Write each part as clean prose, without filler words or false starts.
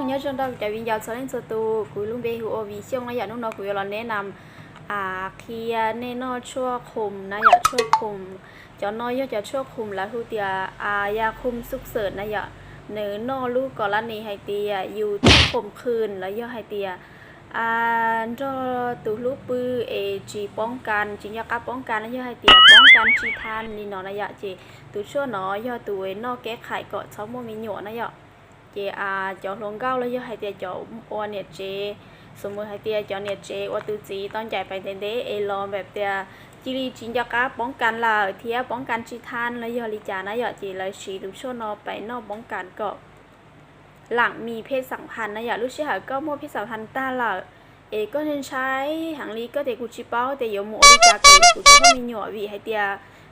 nhớ trong đó chạy viên giàu số lên số tu cúi lung bê hùa vì xong nó giờ nó cúi là nè nằm khi nè nó chua khum nó giờ chua khum cho nó giờ chua khum là hư tiệt ya khum xúc sợn nó giờ nếu nóลูกก่อนละนี่ให้เตียอยู่ที่ข่มคืนแล้วย่อให้เตียcho từ lúc bư chỉ ป้องกันchính là các ป้องกันแล้วย่อให้เตียป้องกันชีทานนี่เนาะนะย่อจีตัวชั่วเนาะย่อตัวนอกแก้ไขก็ชอบมีหยวนนะย่อจีจอลงเก้าแล้วย่อให้เตียจออเนี่ยเจสมมติให้เตียจอเนี่ยเจว่าตัวจีตอนใจไปเด้ลองแบบเตียจีรีchính là các ป้องกันล่ะเทียป้องกันชีทานแล้วย่อลิจานะย่อจีเลยชีตัวชั่วเนาะไปนอกป้องกันก็หลังมีเพศสัมพันธ์นะอย่าลูกเชื่อก็มั่วเพศสัมพันธ์ตาละก็nênใช้หางลีก็เด็กกูชิเป้าแต่ยมูอริจาก็กูจะไม่มีหน่วยวีให้เตีย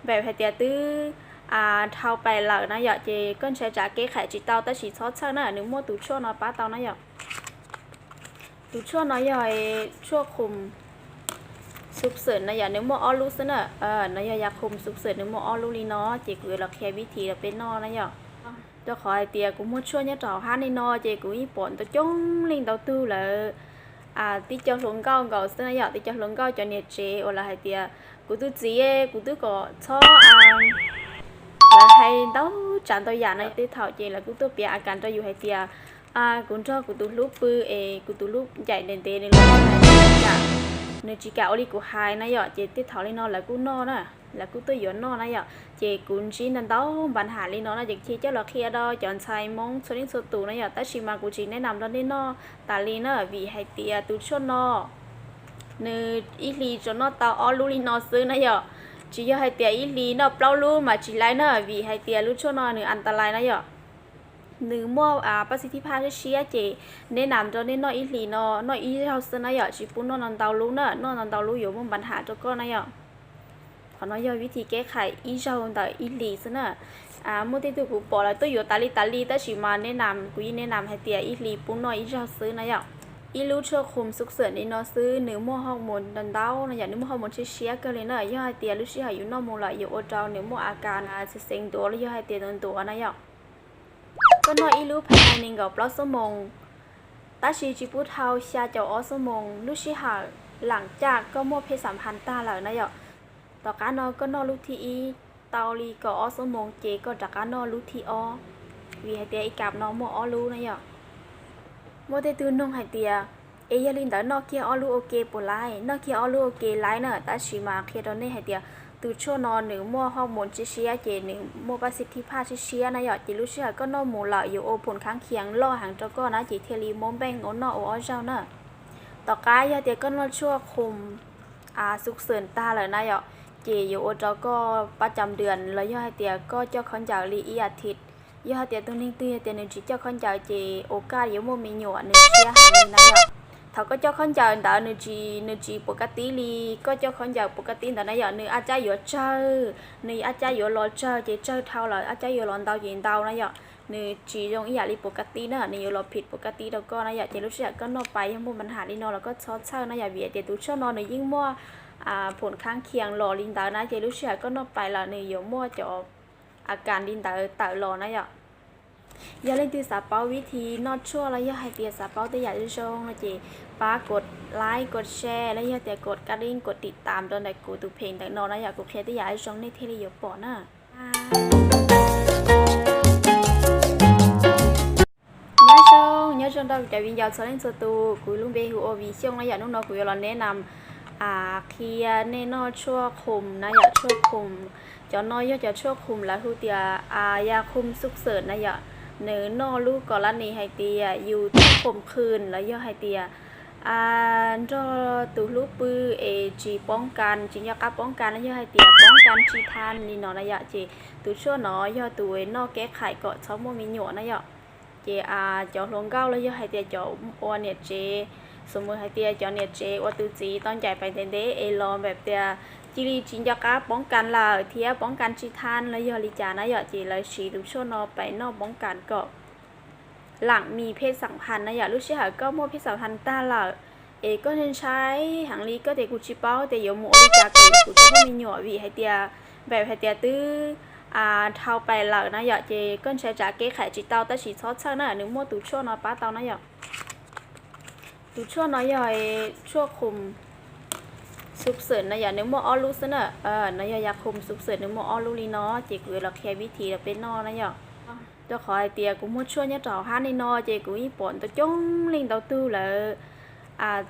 แบบให้เตียตื้อเท่าไปละนะอย่าเจก็ใช้จากเก๋ไข่จีเตาแต่ฉีดซอสเช่านะนึกมั่วตู้ชั่วน้อยป้าเตานะอย่าตู้ชั่วน้อยย่อยชั่วคุมสุบเสริญนะอย่านึกมั่วอ้อลูซะนะนะอย่าคุมสุบเสริญนึกมั่วอ้อลูลีเนาะเจกูเราแค่วิธีเราเป็นนอนะอย่าcho khỏi tiệt cũng muốn chua nhớ trò hát đi no chị cũng ý bọn tôi chống lên đầu tư là tí cho xuống cao cầu xin này tí cho xuống cao cho nhiệt chế hoặc là hay tiệt của tôi chỉ của tôi có cho là hay đấu chẳng tôi giả này tí thảo chị là của tôi bịa càng cho dù hay tiệt cũng cho của tôi lúc bư của tôi lúc chạy đến tê nên là nên chỉ cả đi của hai này giờ chị tí thảo lên no là của no nè là cứ tôi dọn nó này ạ chị cũng chỉ nên đó bạn hạ lên nó là chỉ chi cho là khi đó chọn sai mong số đến số tù này ạ ta chỉ mà cũng chỉ nên nằm đó nên nó ta lên nó vì hay tiệt tụt cho nó nơi ít li cho nó tao ở luôn nó xứ này ạ chỉ cho hay tiệt ít li nó bao luôn mà chỉ lấy nó vì hay tiệt lúc cho nó nữa an toàn này ạ nữ mua bác sĩ pha cái xía chị nên làm cho nên nó ít li nó ít hao xứ này ạ chỉ muốn nó nằm tàu luôn nữa nó nằm tàu luôn dùng bạn hạ cho con này ạเขาnói do วิธีแก้ไขอีเจ้าแต่อีหลีซะน่ะเมื่อที่ตัวกูบอกแล้วตัวอยู่ตาลีแต่ชิมาแนะนำกูแนะนำให้เตียอีหลีปุ้งน้อยอีเจ้าซื้อนะอย่างอีรู้ชั่วคุมสุกเสริญนี่เนาะซื้อเนื้อมั่วฮอร์โมนดันเต้านะอย่างเนื้อมั่วฮอร์โมนเชียก็เลยเนาะย่อให้เตียรู้เชื่ออยู่นอกมูลอยู่โอเจ้าเนื้อมั่วอาการเซ็งตัวแล้วย่อให้เตียตัวนะอย่างก็น้อยอีรู้ภายในหนึ่งกับปลอดสมองตาชีจิพุทธาชาเจ้าอสมองรู้เชื่อหลังจากก็มั่วเพศสัมพันธ์ตาแล้วนะอย่างต่อการนอก็นอลูทีอีเตาลีก็อสมองเจก็จากการนอลูทีอวีให้เตียอีกับนอมัวอลูนะย่อมัวเตตื่นนงให้เตียยาลินแต่นอเคียอลูโอเคปวดไล่นอเคียอลูโอเคไล่เนอะแต่ชิมาเคียตอนนี้ให้เตียตื่นชั่วนอนหนึ่งมัวฮอร์โมนเชียเจหนึ่งมัวประสิทธิภาพเชียนะย่อจิลูเชียก็นอหมูหล่ออยู่โอผลข้างเคียงล่อหางเจ้าก็นะจิเทลีมงแบงโอนอโอเจ้าเนอะต่อกายยาเตียก็นอชั่วคุมสุกเสริญตาเลยนะย่อเจอยู่โอจก็ประจำเดือนแล้วย่อให้เตียก็เจ้าคนจากลีอีอาทิตย์ย่อให้เตียตัวนิ่งเตียหนึ่งจีเจ้าคนจากเจโอกาสอยู่โมมีหยวนหนึ่งเชียหางนี่นะย่อเขาก็เจ้าคนจากแต่หนึ่งจีปกติลีก็เจ้าคนจากปกติแต่นะย่อหนึ่งอาจจะอยู่เจอหนึ่งอาจจะอยู่รอเจอเจเจอเท่าเลยอาจจะอยู่รอนเตาเย็นเตานะย่อหนึ่งจีตรงอีอยากลีปกตินะหนึ่งอยู่รอผิดปกติแล้วก็นะย่อเจรู้สึกก็นอกไปยังโมปัญหาลีนอแล้วก็ช็อตเช่านะย่อเบียดเตียตัวชั่วนอนหนึ่งยิ่งมั่วผลข้างเคียงหล่อลินตานะเจลูเชียก็นอกไปละในโยมั่วจะอาการลินตาหล่อนะอย่าเล่นตีสาเป้าวิธีนอดชั่วแล้วอย่าให้เตียสาเป้าแต่อย่าจะชงนะเจป้ากดไลค์กดแชร์แล้วอย่าเตียกดกระดิ่งกดติดตามตอนไหนกูตูเพลงแต่นอนนะอย่ากดแชร์แต่อย่าจะชงในเทเลโยปอนะnhớ trong đó chạy viên giàu số lên số tu cúi lung bê hùa vì xong nó giờ nó cúi là nè nằm khi nên nó chua khumนะอย่าชั่วคุมcho nó choชั่วคุมแล้วคือเตียยาคุมสุกเสริญนะอย่าเนื้อนอลูกก่อนละนี่ให้เตียอยู่ที่ข่มคืนแล้วย่อให้เตียcho từ lúc bư chỉ ป้องกันchính là các ป้องกันแล้วย่อให้เตียป้องกันชีทานนี่เนาะนะอย่าจีตัวชั่วเนาะย่อตัวนอกแก้ไขก็ชอบมีหยวนนะอย่าเจจอลงเก้าแล้วย่อให้เตียจออเนี่ยเจสมมติให้เตียจอเนี่ยเจว่าตัวจีตอนใจไปเด้ลองแบบเตียจีรีจินยากาป้องกันล่ะเทียป้องกันชีทานแล้วย่อลิจานะย่อจีเลยชีดูชั่วนอไปนอกป้องกันก็หลังมีเพศสัมพันธ์นะอย่าลูกเชื่อก็มั่วเพศสัมพันธ์ตาล่ะก็nênใช้หางลีก็เด็กกูชิเป้าแต่ยมูอริจาก็กูจะไม่มีหน่วยวีให้เตียแบบให้เตียตื้อ เท่าไปหลักนะอยากเจก้นใช้จากเก๊ไข่จีเตาแต่ฉีดซอสช่างน่ะนึกมั่วตูชั่วน้อยป้าเตานะอยากตูชั่วน้อยย่อยชั่วคุมซุปเสริญนะอยากนึกมั่วอ้อลูซะเนอะนะอยากคุมซุปเสริญนึกมั่วอ้อลูลีเนาะเจกูเราแค่วิธีเราเป็นนอนะอยากเจ้าขอไอเตียกูมั่วชั่วเนี่ยจ่อห้าในนอเจกูญี่ปุ่นตัวจ้องลิงเตาตู้เลย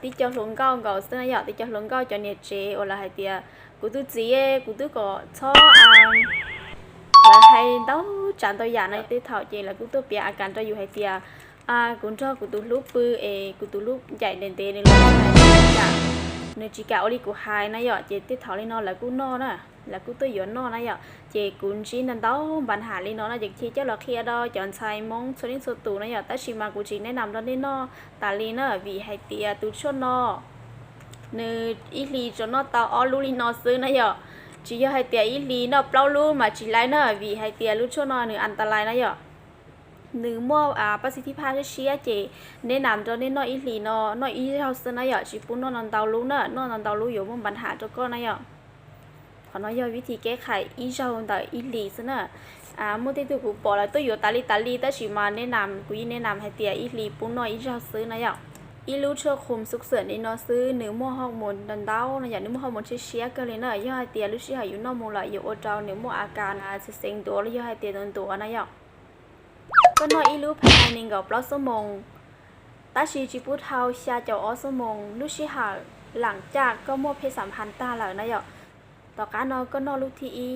tí cho lồng cao gạo xin là tí cho lồng cao cho nhiệt chế hoặc là hay tiệt cụ tôi chỉ cụ tôi có cho là hay đâu chẳng tôi giả này tí thảo chỉ là cụ tôi bịa cảnh cho dù hay tiệt cũng cho cụ tôi lúc bự cụ tôi lúc chạy đến tê nên là nên chỉ cả đi của hai này giờ chỉ tí thảo lên nó là cụ no đó là cụ tôi dọn no này giờ chỉ cũng chỉ nên đâu bản hạ lên nó là chỉ chỉ cho là kia đó chọn sai mong số đến số tủ này giờ ta chỉ mà cụ chỉ nên nằm đó nên nó ta lên nó vì hay tiệt tủ chốt no nơi ít lì cho nó tao ở lưu nó xứ này giờ chỉ cho hay tiệt ít lì nó bao luôn mà chỉ lấy nó vì hay tiệt lúc chốt nó nữa an ta lại này giờ nữ mua bác sĩ thi phá chia chỉ nên làm cho nên nó ít lì nó ít rau xứ này giờ chỉ phun nó làm tàu luôn nữa nó làm tàu luôn dùng một bản hạ cho con này giờ còn nói doวิธีแก้ไขอีเจ้าแต่อีหลีซะน่ะเมื่อที่ตัวกูบอกแล้วตัวอยู่ตาลีแต่ชิมาแนะนำกูยิ่งแนะนำให้เตียอีหลีปุ้นน้อยอีเจ้าซื้อนะอย่างอีรู้ชั่วคุมสุกเสริญในนอซื้อเนื้อมั่วฮอร์โมนดันเต้านะอย่างเนื้อมั่วฮอร์โมนเชียก็เลยนะย่อให้เตียรู้ชื่ออยู่นอกมูลอยู่โอเจ้าเนื้อมั่วอาการเซ็งตัวแล้วย่อให้เตียตัวนะอย่างก็น้อยอีรู้ภายในกับปลอสมงตาชีจิปุเทาชาเจ้าอสมงรู้ชื่อหาหลังจากก็มั่วเพศสัมพันธ์ตาหลังนะอย่างต่อการนอก็นอลูทีอี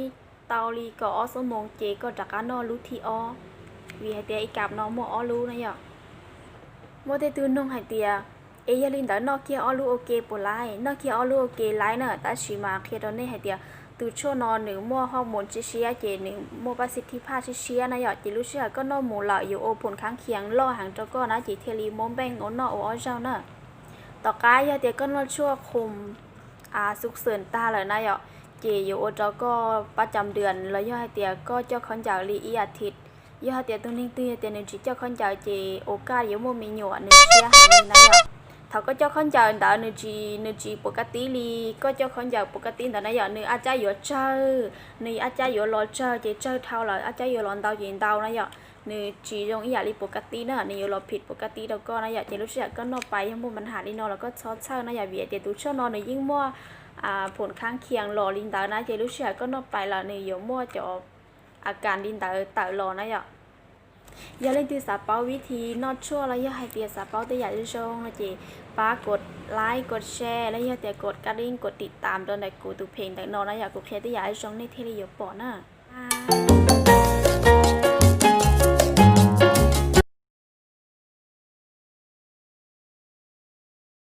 เตาลีก็อสมงเจก็จากการนอลูทีอวีให้เตียอีกับนอมัวอลูนะย่อมัวเตตื่นนงให้เตียยาลินแต่นอเคียอลูโอเคปไลนอเคียอลูโอเคไลเนอร์แต่ชิมาเคียตอนนี้ให้เตียตูโชนอหนึ่งมัวฮอร์โมนเชียเจหนึ่งมัวประสิทธิภาพเชียนะย่อจิรู้เชื่อก็นอหมูเหล่าอยู่โอผลข้างเคียงล่อหางเจ้าก็นะจิเทลีมอมแบงโอนอโอเจ้าเนอต่อกายยาเตียก็นอชั่วคุมสุกเสริญตาเลยนะย่อเจอยู่โอเจ้าก็ประจำเดือนแล้วย่อให้เตียก็เจ้าคนจากลีอีอาทิตย์ย่อให้เตียตรงนี้เตียหนึ่งจีเจ้าคนจากเจโอกาสอยู่มัวมีหยวหนึ่งเชียหางนะย่อเขาก็เจ้าคนจากแต่หนึ่งจีปกติลีก็เจ้าคนจากปกติแต่นะย่อหนึ่งอาจจะอยู่เจอหนึ่งอาจจะอยู่รอเจอเจอเท่าไหร่อาจจะอยู่รอนเตาเย็นเตานะย่อหนึ่งจีตรงอีอาลีปกตินะหนึ่งอยู่รอผิดปกติแล้วก็นะย่อเจรู้สึกก็นอไปยังมัวมันหาลีนอแล้วก็ช็อตเช่านะย่อเบียดเตียตูช่อนอนหนึ่งยิ่งมัวผลข้างเคียงหล่อลินตานะเจรู้เชื่อก็นอกไปแล้วในโยมั่วจะอาการลินตาหล่อนะอย่าเล่นตีสาเป้าวิธีนอดชั่วแล้วอย่าให้เตียสาเป้าแต่อย่าจะชงนะเจป้ากดไลค์กดแชร์แล้วอย่าแต่กดกระดิ่งกดติดตามตอนไหนกูตูเพลงแต่นอนนะอย่ากูแค่แต่อย่าให้ชงในเทเลโยปอน่ะ